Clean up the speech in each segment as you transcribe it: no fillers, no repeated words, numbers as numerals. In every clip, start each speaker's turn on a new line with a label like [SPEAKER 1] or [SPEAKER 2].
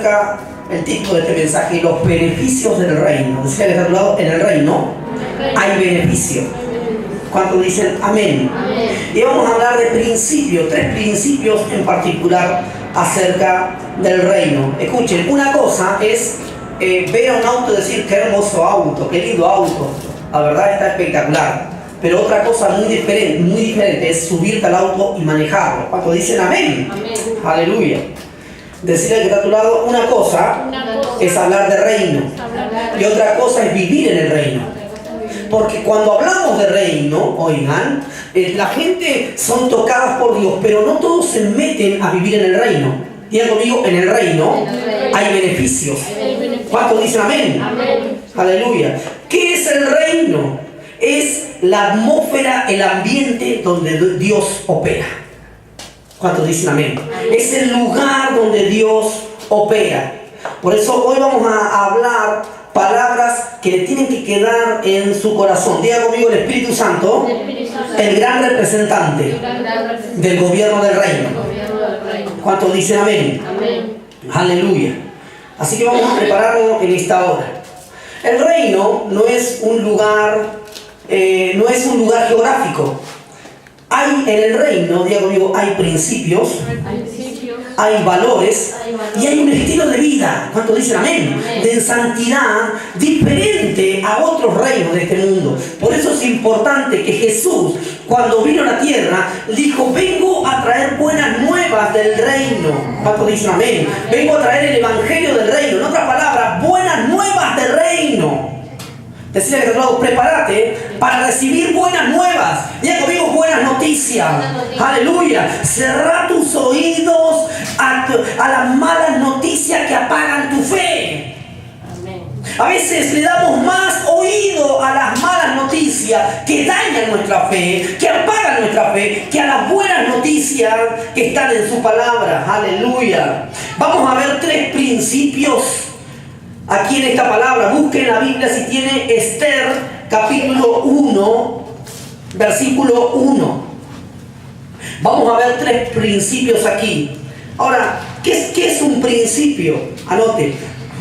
[SPEAKER 1] acerca el título de este mensaje, los beneficios del reino. Decía que está a tu lado, en el reino hay beneficios. ¿Cuántos dicen amén?
[SPEAKER 2] Amén.
[SPEAKER 1] Y vamos a hablar de principios, 3 principios en particular acerca del reino. Escuchen, una cosa es ver a un auto y decir qué hermoso auto, qué lindo auto, la verdad está espectacular. Pero otra cosa muy diferente es subirte al auto y manejarlo. ¿Cuántos dicen amén?
[SPEAKER 2] Amén.
[SPEAKER 1] Aleluya. Decirle que está a tu lado, una cosa es hablar de reino y otra cosa es vivir en el reino. Porque cuando hablamos de reino, oigan, la gente son tocadas por Dios, pero no todos se meten a vivir en el reino. Digan conmigo, en el reino hay beneficios. ¿Cuántos dicen amén?
[SPEAKER 2] Amén.
[SPEAKER 1] Aleluya. ¿Qué es el reino? Es la atmósfera, el ambiente donde Dios opera. ¿Cuántos dicen amén? Es el lugar donde Dios opera. Por eso hoy vamos a hablar palabras que le tienen que quedar en su corazón. Diga conmigo, el Espíritu Santo, el gran representante del gobierno del reino. ¿Cuántos dicen amén?
[SPEAKER 2] Amén.
[SPEAKER 1] Aleluya. Así que vamos a prepararnos en esta hora. El reino no es un lugar geográfico. Hay en el reino, diga conmigo, hay principios, hay valores y hay un estilo de vida. ¿Cuántos dicen amén? De santidad diferente a otros reinos de este mundo. Por eso es importante que Jesús, cuando vino a la tierra, dijo: vengo a traer buenas nuevas del reino. ¿Cuántos dicen amén? Vengo a traer el evangelio del reino. En otras palabras, buenas nuevas del reino. Decía que prepárate para recibir buenas nuevas. Diga conmigo, buenas noticias. Aleluya. Cerrá tus oídos a las malas noticias que apagan tu fe. A veces le damos más oído a las malas noticias que dañan nuestra fe, que apagan nuestra fe, que a las buenas noticias que están en su palabra. Aleluya. Vamos a ver 3 principios aquí en esta palabra. Busquen la Biblia si tiene Esther, capítulo 1, versículo 1. Vamos a ver 3 principios aquí. Ahora, ¿qué es un principio? Anote.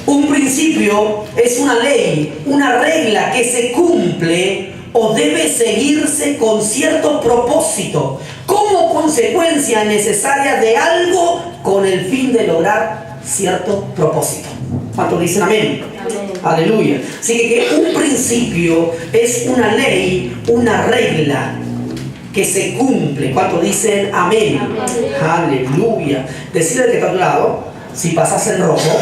[SPEAKER 1] Un principio es una ley, una regla que se cumple o debe seguirse con cierto propósito, como consecuencia necesaria de algo con el fin de lograr cierto propósito. ¿Cuántos dicen amén?
[SPEAKER 2] Amén.
[SPEAKER 1] Aleluya. Así que un principio es una ley, una regla que se cumple. ¿Cuántos dicen amén?
[SPEAKER 2] Amén.
[SPEAKER 1] Aleluya. Decirle que está a tu lado, si pasas en rojo,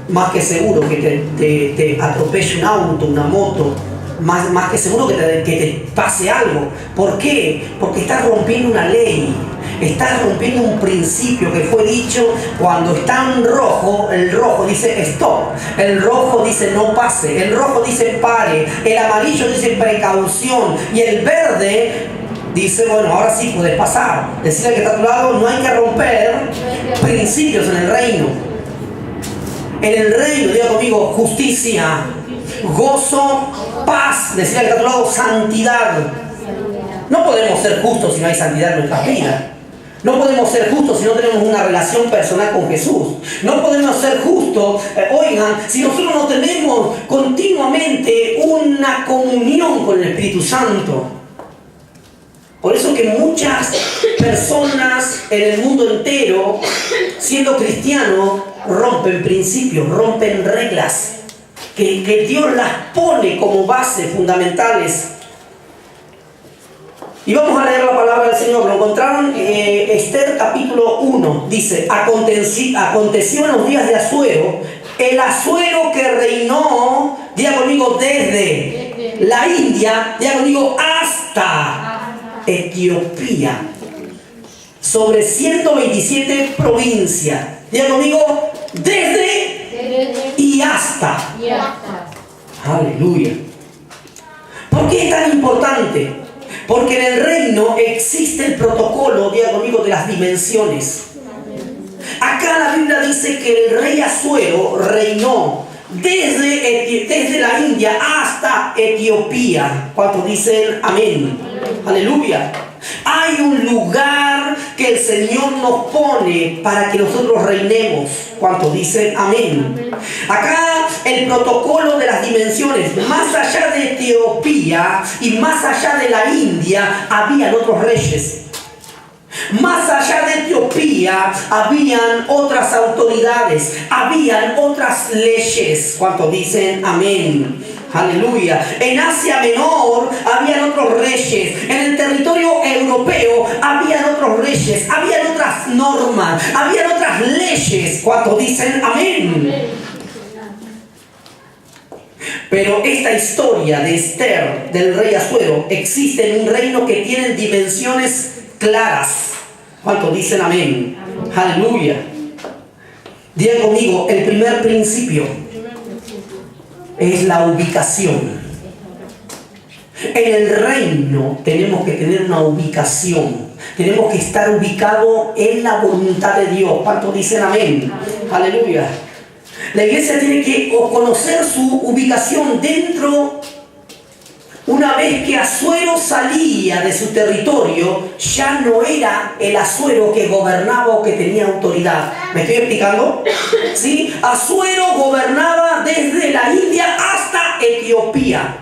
[SPEAKER 1] más que seguro que te atropelle un auto, una moto, más que seguro que te pase algo. ¿Por qué? Porque estás rompiendo una ley. Estás rompiendo un principio que fue dicho cuando está en rojo. El rojo dice stop, el rojo dice no pase, el rojo dice pare, el amarillo dice precaución y el verde dice bueno, ahora sí puedes pasar. Decirle que está a tu lado, no hay que romper principios en el reino. En el reino, diga conmigo, justicia, gozo, paz. Decirle que está a tu lado, santidad. No podemos ser justos si no hay santidad en nuestras vidas. No podemos ser justos si no tenemos una relación personal con Jesús. No podemos ser justos, oigan, si nosotros no tenemos continuamente una comunión con el Espíritu Santo. Por eso que muchas personas en el mundo entero, siendo cristianos, rompen principios, rompen reglas que Dios las pone como bases fundamentales. Y vamos a leer la palabra del Señor. Lo encontraron en Esther capítulo 1. Dice: aconteció en los días de Asuero, el Asuero que reinó, diga conmigo, desde la India, diga conmigo, hasta Etiopía, sobre 127 provincias. Diga conmigo, desde y hasta. Aleluya. ¿Por qué es tan importante? Porque en el reino existe el protocolo, diga conmigo, de las dimensiones. Acá la Biblia dice que el rey Asuero reinó desde la India hasta Etiopía. ¿Cuántos dicen amén? Aleluya. Hay un lugar que el Señor nos pone para que nosotros reinemos. ¿Cuántos dicen amén? Acá el protocolo de las dimensiones, más allá de Etiopía y más allá de la India, habían otros reyes. Más allá de Etiopía habían otras autoridades, habían otras leyes. ¿Cuántos dicen amén? Aleluya. En Asia Menor habían otros reyes. En el territorio europeo habían otros reyes. Habían otras normas. Habían otras leyes. ¿Cuántos dicen amén? Pero esta historia de Esther, del rey Asuero, existe en un reino que tiene dimensiones claras. ¿Cuántos dicen amén? Aleluya. Digan conmigo, el primer principio es la ubicación. En el reino tenemos que tener una ubicación. Tenemos que estar ubicados en la voluntad de Dios. ¿Cuántos dicen amén? Aleluya. La iglesia tiene que conocer su ubicación dentro. Una vez que Asuero salía de su territorio, ya no era el Asuero que gobernaba o que tenía autoridad. ¿Me estoy explicando? ¿Sí? Asuero gobernaba desde la India hasta Etiopía.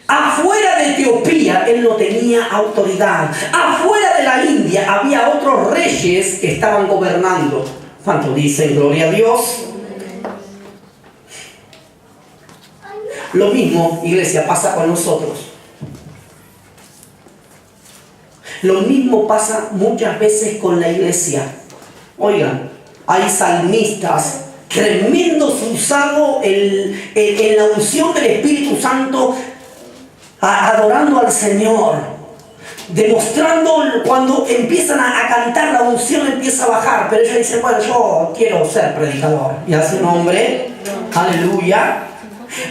[SPEAKER 1] Afuera de Etiopía él no tenía autoridad. Afuera de la India había otros reyes que estaban gobernando. ¿Cuántos dicen gloria a Dios? Lo mismo, iglesia, pasa con nosotros. Lo mismo pasa muchas veces con la iglesia. Oigan, hay salmistas tremendos usados en la unción del Espíritu Santo, adorando al Señor, demostrando. Cuando empiezan a cantar, la unción empieza a bajar, pero ellos dicen, bueno, yo quiero ser predicador. Y a su nombre, aleluya.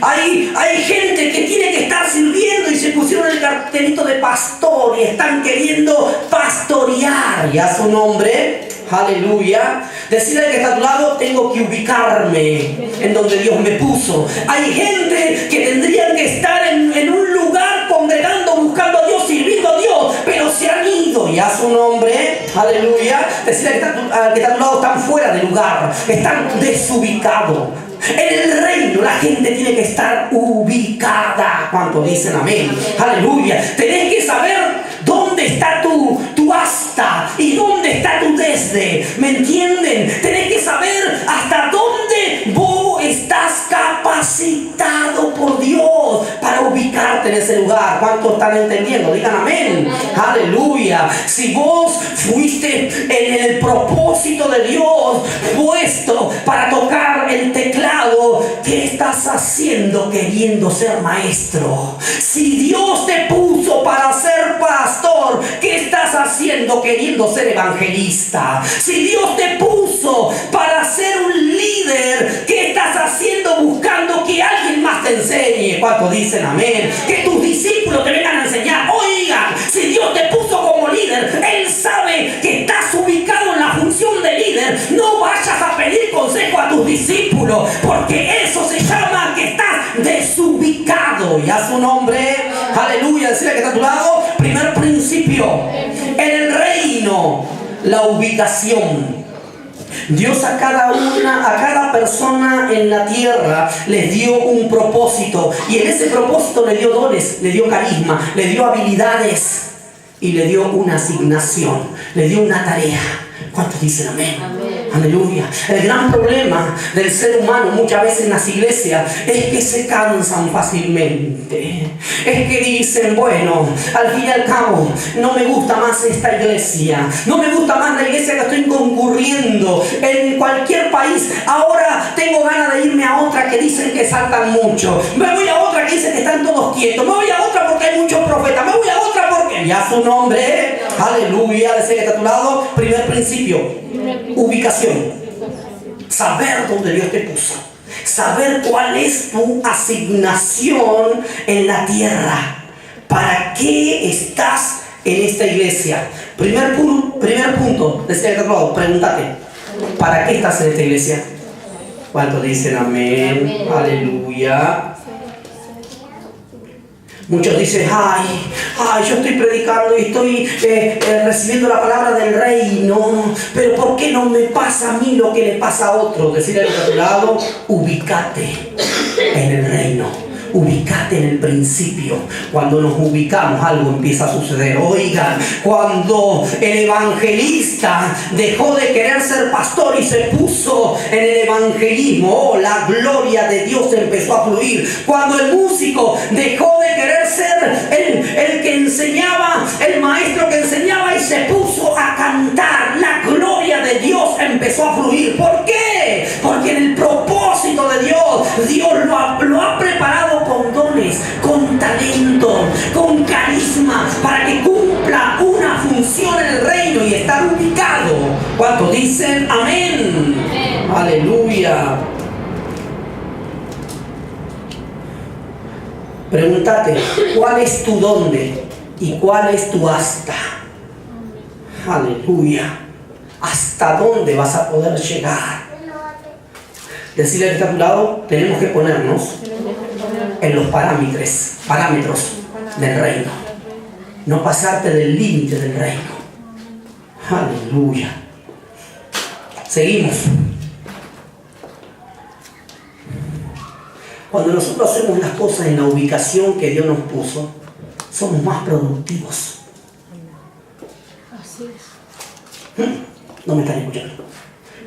[SPEAKER 1] Hay gente que tiene que estar sirviendo y se pusieron el cartelito de pastor y están queriendo pastorear. Y a su nombre, aleluya. Decirle al que está a tu lado, tengo que ubicarme en donde Dios me puso. Hay gente que tendrían que estar en un lugar congregando, buscando a Dios, sirviendo a Dios, pero se han ido. Y a su nombre, aleluya. Decirle al que está a tu lado, están fuera de lugar, están desubicados. En el reino la gente tiene que estar ubicada. ¿Cuántos dicen amén? Aleluya. Tenés que saber dónde está tu hasta y dónde está tu desde. ¿Me entienden? Tenés que saber hasta dónde vos estás capacitado por Dios para ubicarte en ese lugar. ¿Cuántos están entendiendo? Digan amén. Aleluya. Si vos fuiste en el propósito de Dios puesto para tocar el teclado, ¿qué estás haciendo queriendo ser maestro? Si Dios te puso para ser pastor, ¿qué estás haciendo queriendo ser evangelista? Si Dios te puso para ser un líder, ¿qué estás haciendo buscando que alguien más te enseñe? ¿Cuántos dicen amén? Que tus discípulos te vengan a enseñar. Oigan, si Dios te puso como líder, Él sabe que estás ubicado en la función de líder. No vayas a pedir consejo a tus discípulos, porque eso se llama que estás desubicado. Y a su nombre, aleluya. Decirle que está a tu lado, primer principio, en el reino, la ubicación. Dios a cada persona en la tierra les dio un propósito, y en ese propósito le dio dones, le dio carisma, le dio habilidades y le dio una asignación, le dio una tarea. ¿Cuántos dicen amén? Amén. Aleluya. El gran problema del ser humano muchas veces en las iglesias es que se cansan fácilmente. Es que dicen, bueno, al fin y al cabo no me gusta más esta iglesia, no me gusta más la iglesia que estoy concurriendo en cualquier país. Ahora tengo ganas de irme a otra que dicen que saltan mucho. Me voy a otra que dicen que están todos quietos. Me voy a otra porque hay muchos profetas. Me voy a otra porque ya su nombre, aleluya. Decía que está a tu lado, primer principio. Ubicación. Saber dónde Dios te puso. Saber cuál es tu asignación en la tierra. ¿Para qué estás en esta iglesia? Primer punto. Decía el otro lado, pregúntate, ¿para qué estás en esta iglesia? ¿Cuántos dicen amén? Aleluya. Muchos dicen, yo estoy predicando y estoy recibiendo la palabra del reino, pero ¿por qué no me pasa a mí lo que le pasa a otros? Decirle al otro lado, ubícate en el reino. Ubícate en el principio. Cuando nos ubicamos, algo empieza a suceder. Oigan, cuando el evangelista dejó de querer ser pastor y se puso en el evangelismo, la gloria de Dios empezó a fluir. Cuando el músico dejó de querer ser el que enseñaba, el maestro que enseñaba, y se puso a cantar, la gloria de Dios empezó a fluir. ¿Por qué? Porque en el propósito de Dios lo ha preparado con dones, con talento, con carisma, para que cumpla una función en el reino y estar ubicado. ¿Cuántos dicen amén? Amén. Aleluya. Pregúntate, ¿cuál es tu dónde y cuál es tu hasta? Aleluya. ¿Hasta dónde vas a poder llegar? Decirle que está a tu lado, tenemos que ponernos en los parámetros del reino. No pasarte del límite del reino. Aleluya. Seguimos. Cuando nosotros hacemos las cosas en la ubicación que Dios nos puso, somos más productivos.
[SPEAKER 2] Así es.
[SPEAKER 1] No me están escuchando.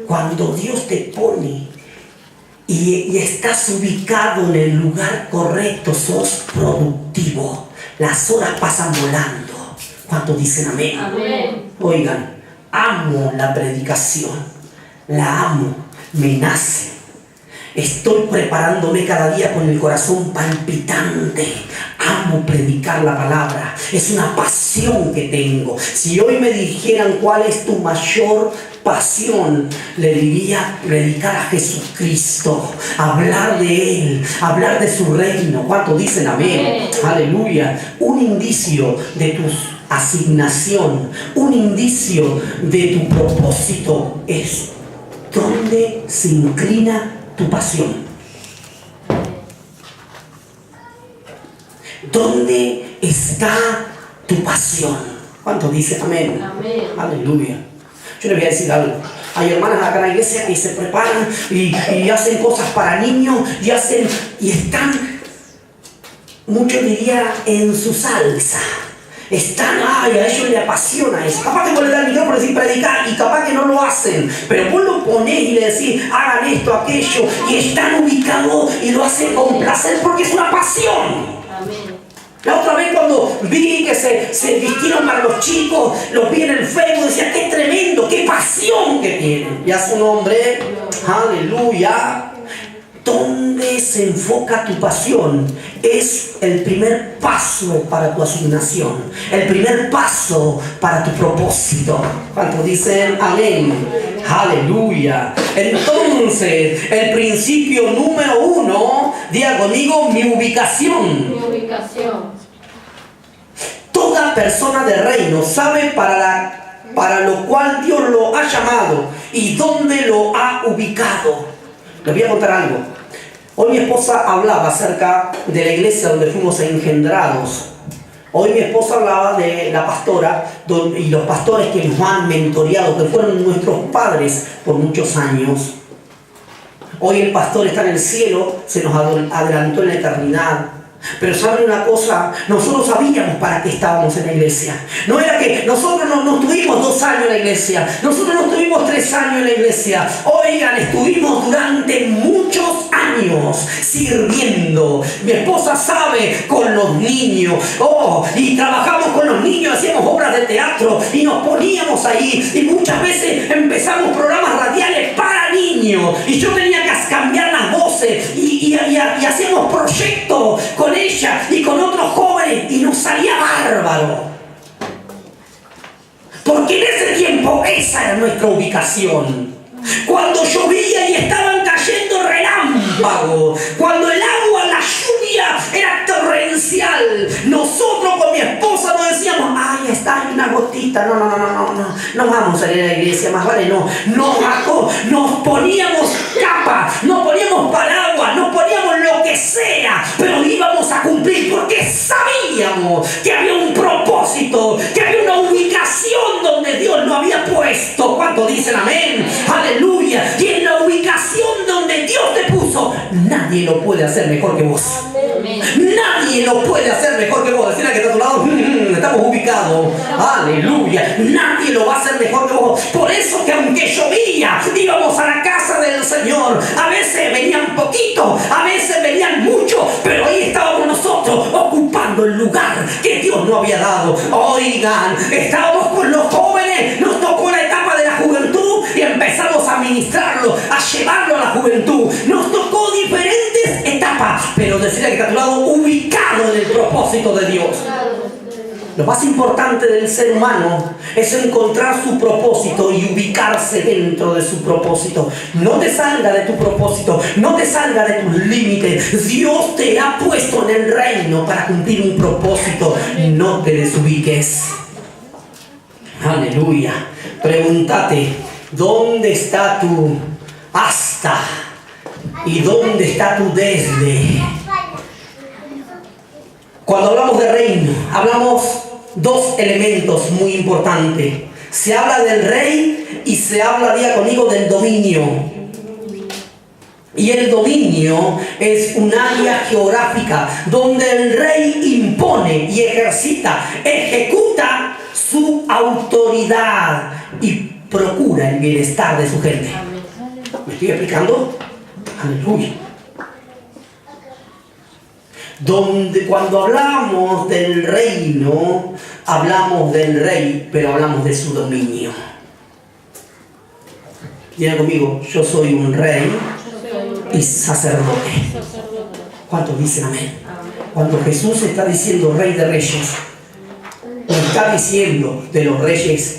[SPEAKER 1] Cuando Dios te pone y estás ubicado en el lugar correcto, sos productivo. Las horas pasan volando. ¿Cuántos dicen amén?
[SPEAKER 2] Amén.
[SPEAKER 1] Oigan, amo la predicación. La amo, me nace. Estoy preparándome cada día con el corazón palpitante. Amo predicar la palabra. Es una pasión que tengo. Si hoy me dijeran cuál es tu mayor pasión, le diría predicar a Jesucristo, hablar de Él, hablar de su reino. ¿Cuántos dicen amén? Aleluya. Un indicio de tu asignación, un indicio de tu propósito es dónde se inclina tu pasión. ¿Dónde está tu pasión? ¿Cuántos dicen amén?
[SPEAKER 2] Amén.
[SPEAKER 1] Aleluya. Yo les voy a decir algo. Hay hermanas acá en la iglesia que se preparan y hacen cosas para niños y están, muchos dirían, en su salsa. Están, a ellos les apasiona eso. Capaz que vos le das el micrófono y decís predicar y capaz que no lo hacen. Pero vos lo ponés y le decís, hagan esto, aquello, y están ubicados y lo hacen con placer porque es una pasión.
[SPEAKER 2] Amén.
[SPEAKER 1] La otra vez cuando vi que se vistieron para los chicos, los vi en el Facebook, decía, qué tremendo, qué pasión que tienen. Y a su nombre, aleluya. ¿Dónde se enfoca tu pasión? Es el primer paso para tu asignación, el primer paso para tu propósito. ¿Cuántos dicen amén? Aleluya. Entonces, el principio número 1, diga conmigo, mi ubicación.
[SPEAKER 2] Mi ubicación.
[SPEAKER 1] Toda persona del reino sabe para lo cual Dios lo ha llamado y dónde lo ha ubicado. Les voy a contar algo. Hoy mi esposa hablaba acerca de la iglesia donde fuimos engendrados. Hoy mi esposa hablaba de la pastora y los pastores que nos han mentoreado, que fueron nuestros padres por muchos años. Hoy el pastor está en el cielo, se nos adelantó en la eternidad. Pero ¿saben una cosa? Nosotros sabíamos para qué estábamos en la iglesia. No era que nosotros no estuvimos 2 años en la iglesia. Nosotros no estuvimos 3 años en la iglesia. Oigan, estuvimos durante muchos años sirviendo. Mi esposa sabe, con los niños. Y trabajamos con los niños, hacíamos obras de teatro y nos poníamos ahí. Y muchas veces empezamos programas radiales para niños. Y yo tenía que cambiar las voces y hacíamos proyectos con ella y con otros jóvenes y nos salía bárbaro. Porque en ese tiempo esa era nuestra ubicación. Cuando llovía y estaban cayendo relámpagos, cuando el agua, la lluvia era torrencial, nosotros con mi esposa nos decíamos, ay, está ahí una gotita, no vamos a ir a la iglesia, más vale no. Nos poníamos capa, nos poníamos paraguas, nos poníamos lo que sea, pero íbamos a cumplir porque sabíamos ¿Cuánto dicen amén? Aleluya. Y en la ubicación donde Dios te puso, nadie lo puede hacer mejor que vos. Nadie lo puede hacer mejor que vos. Decirle que está a tu lado, estamos ubicados. Aleluya. Nadie lo va a hacer mejor que vos. Por eso que aunque llovía, íbamos a la casa del Señor. A veces venían poquito, a veces venían mucho, pero ahí estábamos nosotros ocupando el lugar que Dios nos había dado. Oigan, estábamos con los jóvenes, nos tocó la etapa de la juventud y empezamos a ministrarlo, a llevarlo a la juventud. Nos tocó diferentes etapas, pero decirle que está a tu lado, ubicado en el propósito de Dios. Lo más importante del ser humano es encontrar su propósito y ubicarse dentro de su propósito. No te salga de tu propósito, no te salga de tus límites. Dios te ha puesto en el reino para cumplir un propósito. No te desubiques. Aleluya. Pregúntate, ¿dónde está tu hasta? ¿Y dónde está tu desde? Cuando hablamos de reino, hablamos dos elementos muy importantes. Se habla del rey y se habla, diga conmigo, del dominio. Y el dominio es un área geográfica donde el rey impone y ejecuta su autoridad y procura el bienestar de su gente. ¿Me estoy explicando? Aleluya. Donde cuando hablamos del reino, hablamos del rey, pero hablamos de su dominio. Digan conmigo, yo soy un rey y sacerdote. ¿Cuántos dicen amén? Cuando Jesús está diciendo rey de reyes, no está diciendo de los reyes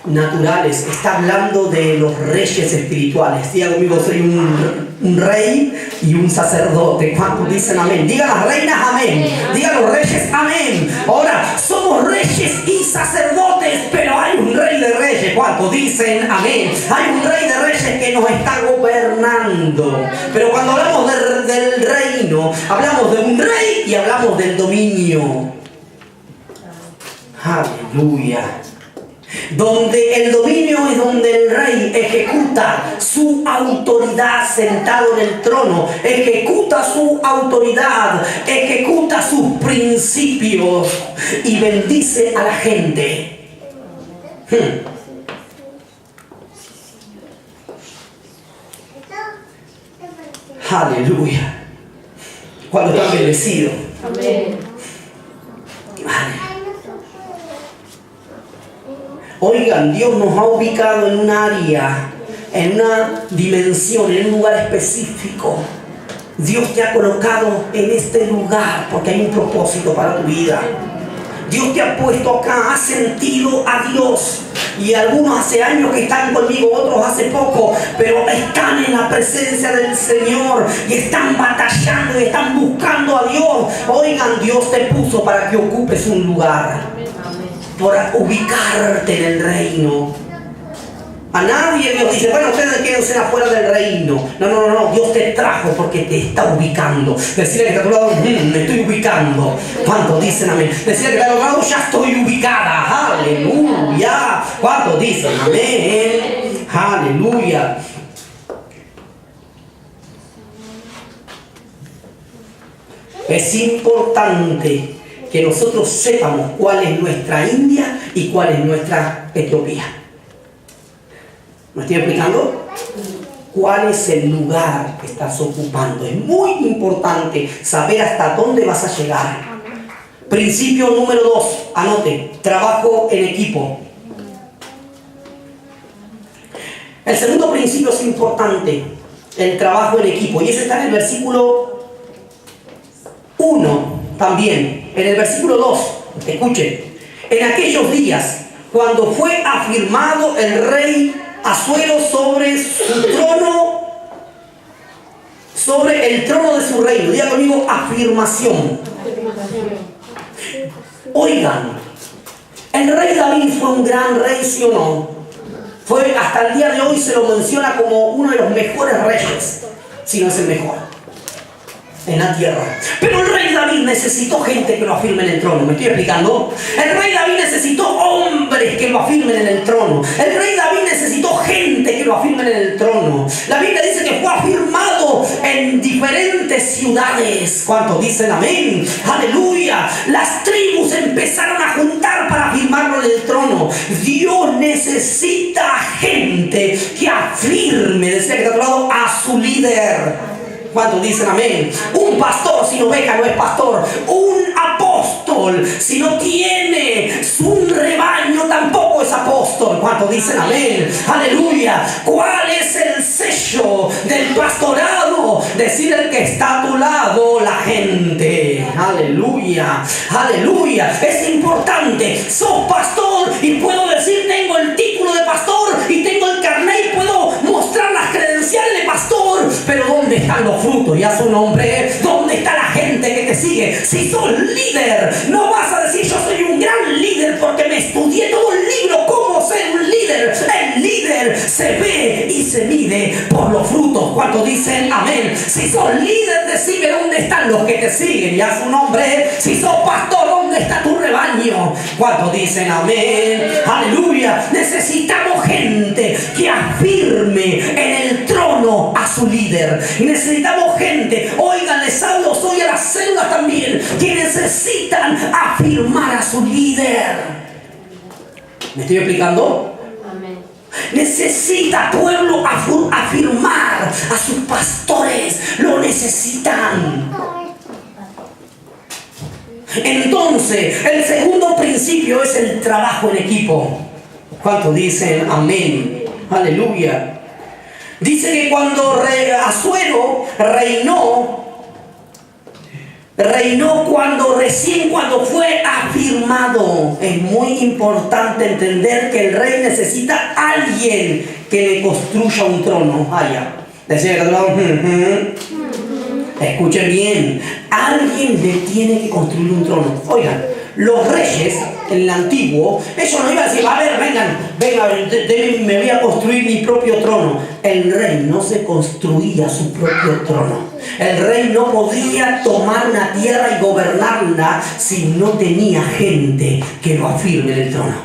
[SPEAKER 1] naturales, está hablando de los reyes espirituales. Diga conmigo, soy un rey y un sacerdote. ¿Cuántos dicen amén? Digan las reinas amén, digan los reyes amén. Ahora somos reyes y sacerdotes, pero hay un rey de reyes. ¿Cuántos dicen amén? Hay un rey de reyes que nos está gobernando. Pero cuando hablamos del reino, hablamos de un rey y hablamos del dominio. Aleluya. Donde el dominio es donde el rey ejecuta su autoridad sentado en el trono, ejecuta su autoridad, ejecuta sus principios y bendice a la gente. Aleluya. Cuando están bendecidos.
[SPEAKER 2] Amén.
[SPEAKER 1] Oigan, Dios nos ha ubicado en un área, en una dimensión, en un lugar específico. Dios te ha colocado en este lugar porque hay un propósito para tu vida. Dios te ha puesto acá, has sentido a Dios. Y algunos hace años que están conmigo, otros hace poco, pero están en la presencia del Señor y están batallando y están buscando a Dios. Oigan, Dios te puso para que ocupes un lugar, para ubicarte en el reino. A nadie Dios dice, bueno, ustedes quédense afuera del reino. No, Dios te trajo porque te está ubicando. Decirle que está a tu lado, me estoy ubicando. ¿Cuántos dicen amén? Decirle que está a tu lado, ya estoy ubicada. Aleluya. ¿Cuántos dicen amén? Aleluya. Es importante que nosotros sepamos cuál es nuestra India y cuál es nuestra Etiopía. ¿Me estoy explicando? ¿Cuál es el lugar que estás ocupando? Es muy importante saber hasta dónde vas a llegar. Principio número 2, anote, trabajo en equipo. El segundo principio es importante, el trabajo en equipo. Y ese está en el versículo 1 también. En el versículo 2, escuchen. En aquellos días, cuando fue afirmado el rey Asuero sobre su trono, sobre el trono de su reino. Diga conmigo, afirmación. Oigan, el rey David fue un gran rey, ¿sí o no? Fue, hasta el día de hoy se lo menciona como uno de los mejores reyes, si no es el mejor. en la tierra. Pero el rey David necesitó gente que lo afirme en el trono. ¿Me estoy explicando? El rey David necesitó hombres que lo afirmen en el trono. El rey David necesitó gente que lo afirmen en el trono. La Biblia dice que fue afirmado en diferentes ciudades. ¿Cuántos dicen amén? Aleluya. Las tribus empezaron a juntar para afirmarlo en el trono. Dios necesita gente que afirme, decía que está a tu lado, a su líder. ¿Cuántos dicen amén? Un pastor sin oveja no es pastor. Un apóstol si no tiene un rebaño tampoco es apóstol. ¿Cuántos dicen amén? Aleluya. ¿Cuál es el sello del pastorado? Decir el que está a tu lado, la gente. Aleluya. Aleluya. Es importante. Sos pastor y puedo decir tengo el título de pastor y tengo el carnet y puedo mostrar las credenciales de pastor. Pero ¿dónde están los frutos? Ya su nombre. ¿Dónde está la gente que te sigue? Si sos líder, no vas a decir yo soy un gran líder porque me estudié todo el libro cómo ser un líder. El líder se ve y se mide por los frutos. ¿Cuántos dicen amén? Si sos líder, decime dónde están los que te siguen. Ya su nombre. Si sos pastor, ¿dónde está tu rebaño? ¿Cuántos dicen amén? Aleluya. Necesitamos gente que afirme en el trono a su líder. Y necesitamos gente, oigan, les hablo hoy a las células también, que necesitan afirmar a su líder. ¿Me estoy explicando?
[SPEAKER 2] Amén.
[SPEAKER 1] Necesita pueblo afirmar a sus pastores, lo necesitan. Entonces, el segundo principio es el trabajo en equipo. ¿Cuántos dicen amén? Aleluya. Dice que cuando Asuero reinó cuando fue afirmado. Es muy importante entender que el rey necesita a alguien que le construya un trono. Allá. Decía que escuchen bien, alguien le tiene que construir un trono. Oigan, los reyes en el antiguo, ellos no iban a decir, a ver, vengan, me voy a construir mi propio trono. El rey no se construía su propio trono. El rey no podía tomar una tierra y gobernarla si no tenía gente que lo afirme en el trono.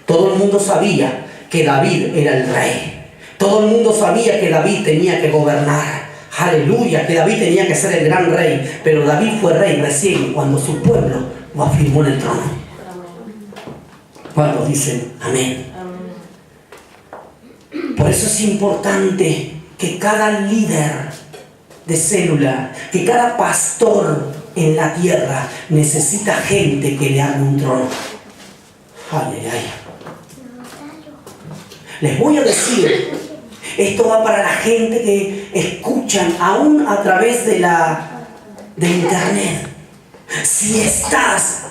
[SPEAKER 1] Todo el mundo sabía que David era el rey. Todo el mundo sabía que David tenía que gobernar. Aleluya, que David tenía que ser el gran rey. Pero David fue rey recién cuando su pueblo lo afirmó en el trono. ¿Cuántos dicen amén? Por eso es importante que cada líder de célula, que cada pastor en la tierra necesita gente que le haga un trono. Ay, ay, ay. Les voy a decir, esto va para la gente que escuchan aún a través de internet. Si estás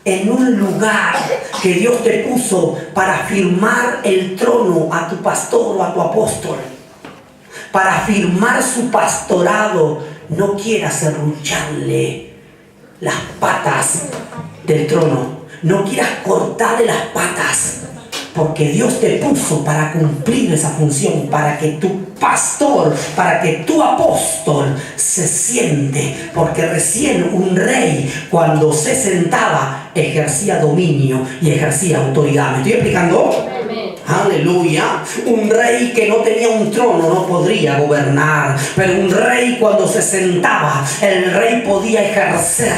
[SPEAKER 1] en un lugar que Dios te puso para firmar el trono a tu pastor o a tu apóstol, para firmar su pastorado, no quieras serrucharle las patas del trono, no quieras cortarle las patas, porque Dios te puso para cumplir esa función, para que tu pastor, para que tu apóstol se siente, porque recién un rey cuando se sentaba ejercía dominio y ejercía autoridad. ¿Me estoy explicando? Aleluya. Un rey que no tenía un trono no podría gobernar, pero un rey cuando se sentaba, el rey podía ejercer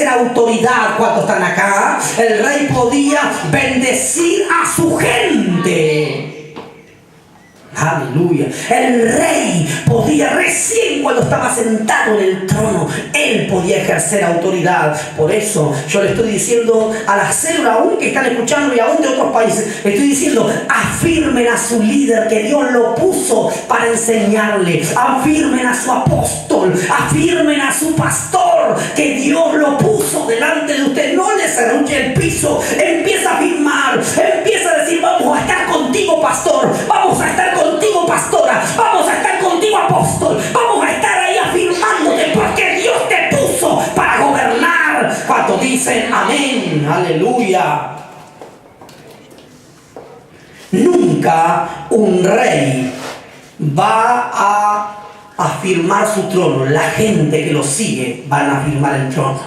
[SPEAKER 1] autoridad. ¿Cuántos están acá? El rey podía bendecir a su gente. Aleluya. El rey podía, recién cuando estaba sentado en el trono, él podía ejercer autoridad. Por eso yo le estoy diciendo a la célula, aún que están escuchando y aún de otros países, le estoy diciendo, afirmen a su líder que Dios lo puso para enseñarle. Afirmen a su apóstol, afirmen a su pastor que Dios lo puso delante de usted. No le serruche el piso, empieza a afirmar, empieza a decir, vamos a estar contigo, pastor, vamos a estar contigo, pastora, vamos a estar contigo, apóstol, vamos a estar ahí afirmándote porque Dios te puso para gobernar. ¿Cuántos dicen amén? Aleluya. Nunca un rey va a afirmar su trono. La gente que lo sigue van a afirmar el trono.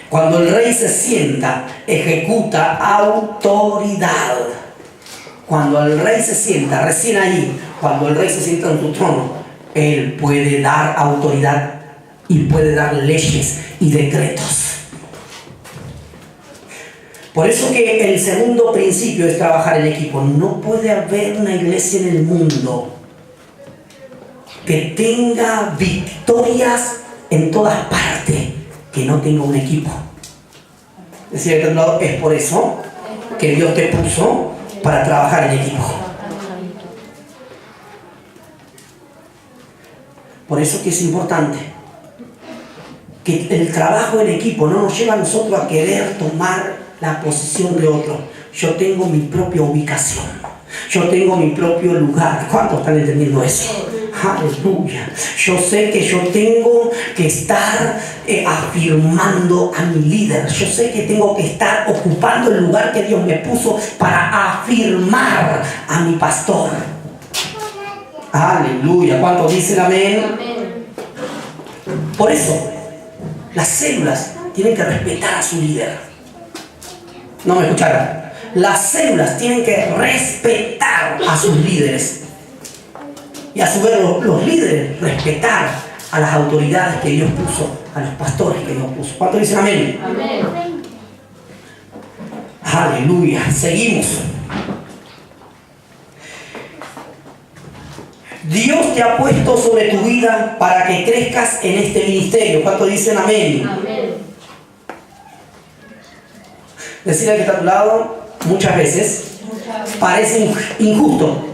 [SPEAKER 1] Cuando el rey se sienta, ejecuta autoridad. Cuando el rey se sienta, recién ahí, cuando el rey se sienta en su trono, él puede dar autoridad y puede dar leyes y decretos. Por eso que el segundo principio es trabajar en equipo. No puede haber una iglesia en el mundo que tenga victorias en todas partes que no tenga un equipo. Es decir, es por eso que Dios te puso para trabajar en equipo. Por eso que es importante que el trabajo en equipo no nos lleva a nosotros a querer tomar la posición de otro. Yo tengo mi propia ubicación. Yo tengo mi propio lugar. ¿Cuántos están entendiendo eso? Aleluya. Yo sé que yo tengo que estar afirmando a mi líder. Yo sé que tengo que estar ocupando el lugar que Dios me puso para afirmar a mi pastor. Aleluya. ¿Cuántos dicen amén?
[SPEAKER 2] Amén.
[SPEAKER 1] Por eso, las células tienen que respetar a su líder. No me escucharon. Las células tienen que respetar a sus líderes. Y a su vez los líderes respetar a las autoridades que Dios puso, a los pastores que Dios puso. ¿Cuántos dicen amén?
[SPEAKER 2] Amén.
[SPEAKER 1] Aleluya. Seguimos. Dios te ha puesto sobre tu vida para que crezcas en este ministerio. ¿Cuántos dicen amén?
[SPEAKER 2] Amén.
[SPEAKER 1] Decirle al que está a tu lado, muchas veces parece injusto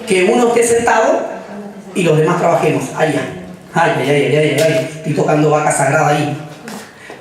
[SPEAKER 1] que uno esté sentado y los demás trabajemos. Ay, estoy tocando vaca sagrada ahí.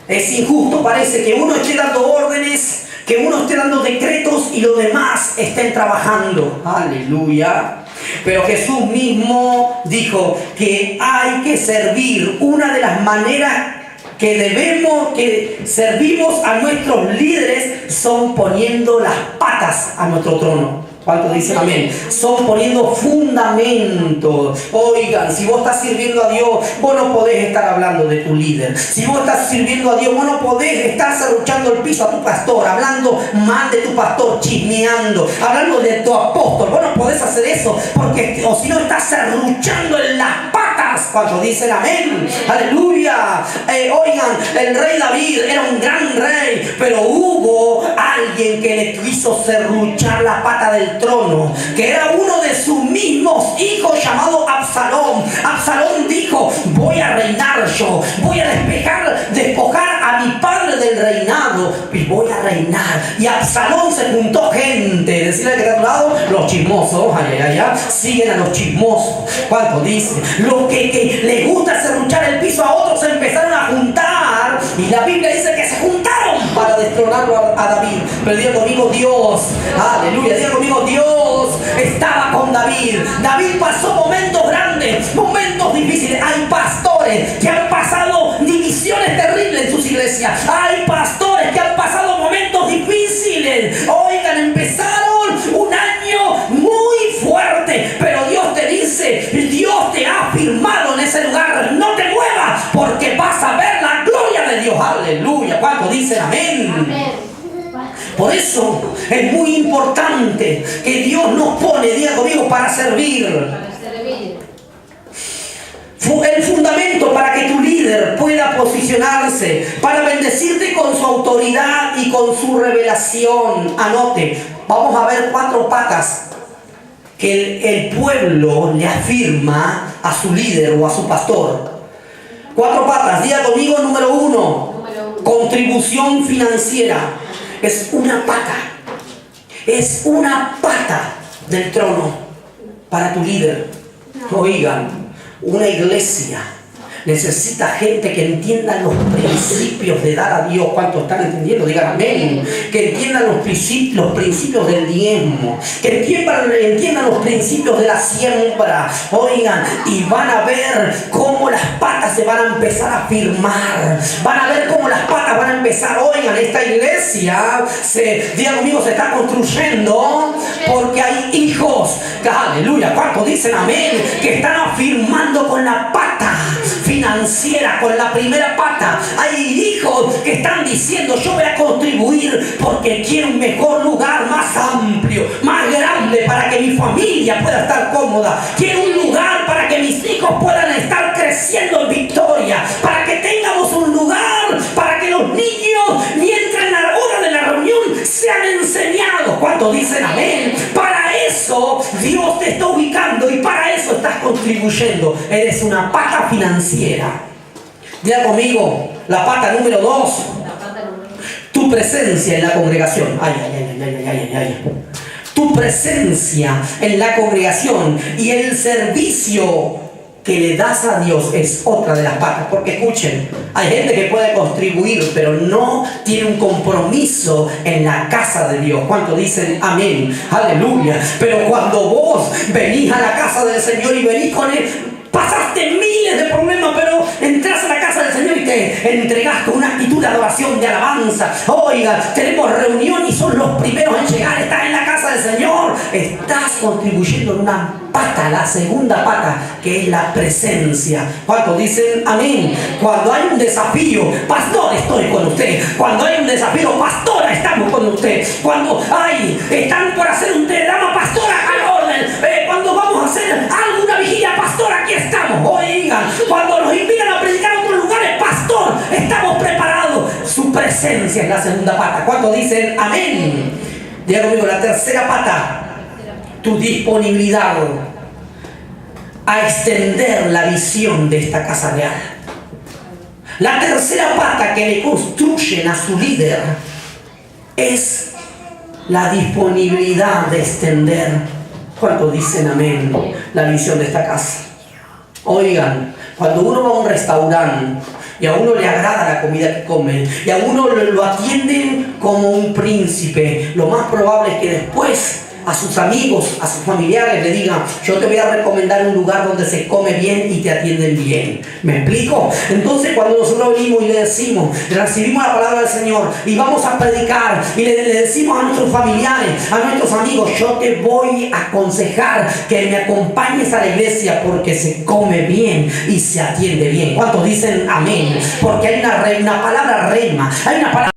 [SPEAKER 1] Es injusto, parece que uno esté dando órdenes, que uno esté dando decretos y los demás estén trabajando. Aleluya. Pero Jesús mismo dijo que hay que servir. Una de las maneras que servimos a nuestros líderes son poniendo las patas a nuestro trono. ¿Cuántos dicen amén? Son poniendo fundamentos. Oigan, si vos estás sirviendo a Dios, vos no podés estar hablando de tu líder. Si vos estás sirviendo a Dios, vos no podés estar serruchando el piso a tu pastor, hablando mal de tu pastor, chismeando, hablando de tu apóstol. Vos no podés hacer eso, porque o si no estás serruchando en las patas. ¿Cuántos dicen amén? Aleluya. Oigan, el rey David era un gran rey, pero hubo alguien que le quiso serruchar la pata del trono, que era uno de sus mismos hijos llamado Absalón. Absalón dijo: voy a reinar yo, voy a despojar a mi padre del reinado y voy a reinar. Y Absalón se juntó gente, decirle que está a tu lado, los chismosos, siguen a los chismosos. ¿Cuánto dicen? Los que les gusta serruchar el piso a otros se empezaron a juntar, y la Biblia dice que se juntaron para destronarlo a David. Pero diga conmigo, Dios, aleluya, diga conmigo, Dios estaba con David. David pasó momentos grandes, momentos difíciles. Hay pastores que han pasado divisiones terribles en sus iglesias. Hay pastores que han pasado momentos difíciles. Oigan, empezaron un año muy fuerte, pero Dios te dice, Dios te ha firmado en ese lugar. No te muevas, porque vas a ver la gloria de Dios. Aleluya. ¿Cuántos dicen amén?
[SPEAKER 2] Amén.
[SPEAKER 1] Por eso es muy importante que Dios nos pone, diga conmigo, para servir.
[SPEAKER 2] Para servir.
[SPEAKER 1] El fundamento para que tu líder pueda posicionarse, para bendecirte con su autoridad y con su revelación. Anote, vamos a ver 4 patas que el pueblo le afirma a su líder o a su pastor. 4 patas, diga conmigo, número 1, contribución financiera. Es una pata. Es una pata del trono para tu líder. Oigan, una iglesia necesita gente que entienda los principios de dar a Dios. ¿Cuántos están entendiendo? Digan amén. Que entiendan los principios del diezmo. Que entiendan los principios de la siembra. Oigan, y van a ver cómo las patas se van a empezar a firmar. Van a ver cómo las patas van a empezar. Oigan, esta iglesia, diga conmigo, se está construyendo porque hay hijos Aleluya. ¿Cuántos dicen amén? Que están afirmando con la pata financiera, con la primera pata. Hay hijos que están diciendo: yo voy a contribuir porque quiero un mejor lugar, más amplio, más grande, para que mi familia pueda estar cómoda. Quiero un lugar para que mis hijos puedan estar creciendo en victoria, para que tengamos un lugar para que los niños, mientras en la hora de la reunión, sean enseñados. ¿Cuántos dicen amén? Para eso Dios te está ubicando y para eso estás contribuyendo. Eres una pata financiera. Diga conmigo, la pata número 2. Tu presencia en la congregación. Tu presencia en la congregación y el servicio que le das a Dios es otra de las patas. Porque escuchen, hay gente que puede contribuir, pero no tiene un compromiso en la casa de Dios. ¿Cuántos dicen amén? Aleluya. Pero cuando vos venís a la casa del Señor y venís con Él, pasaste miles de problemas, pero entras a la casa del Señor y te entregás con una actitud de adoración, de alabanza. Oiga, tenemos reunión y son los primeros en llegar. Estás en la casa del Señor. Estás contribuyendo en una pata, la segunda pata, que es la presencia. ¿Cuántos dicen amén? Cuando hay un desafío, pastor, estoy con usted. Cuando hay un desafío, pastora, estamos con usted. Cuando están por hacer un telegrama, pastora, a la orden. Cuando vamos a hacer alguna vigilia, pastor, aquí estamos. Oigan, cuando nos invitan a predicar a otros lugares, pastor, estamos preparados. Su presencia es la segunda pata. ¿Cuántos dicen amén? Diga conmigo, la tercera pata, tu disponibilidad a extender la visión de esta casa real. La tercera pata que le construyen a su líder es la disponibilidad de extender. ¿Cuántos dicen amén? La visión de esta casa. Oigan, cuando uno va a un restaurante y a uno le agrada la comida que come y a uno lo atienden como un príncipe, lo más probable es que después a sus amigos, a sus familiares le digan: yo te voy a recomendar un lugar donde se come bien y te atienden bien. ¿Me explico? Entonces, cuando nosotros venimos y le decimos, recibimos la palabra del Señor y vamos a predicar y le decimos a nuestros familiares, a nuestros amigos: yo te voy a aconsejar que me acompañes a la iglesia porque se come bien y se atiende bien. ¿Cuántos dicen amén? Porque hay una palabra rema, hay una palabra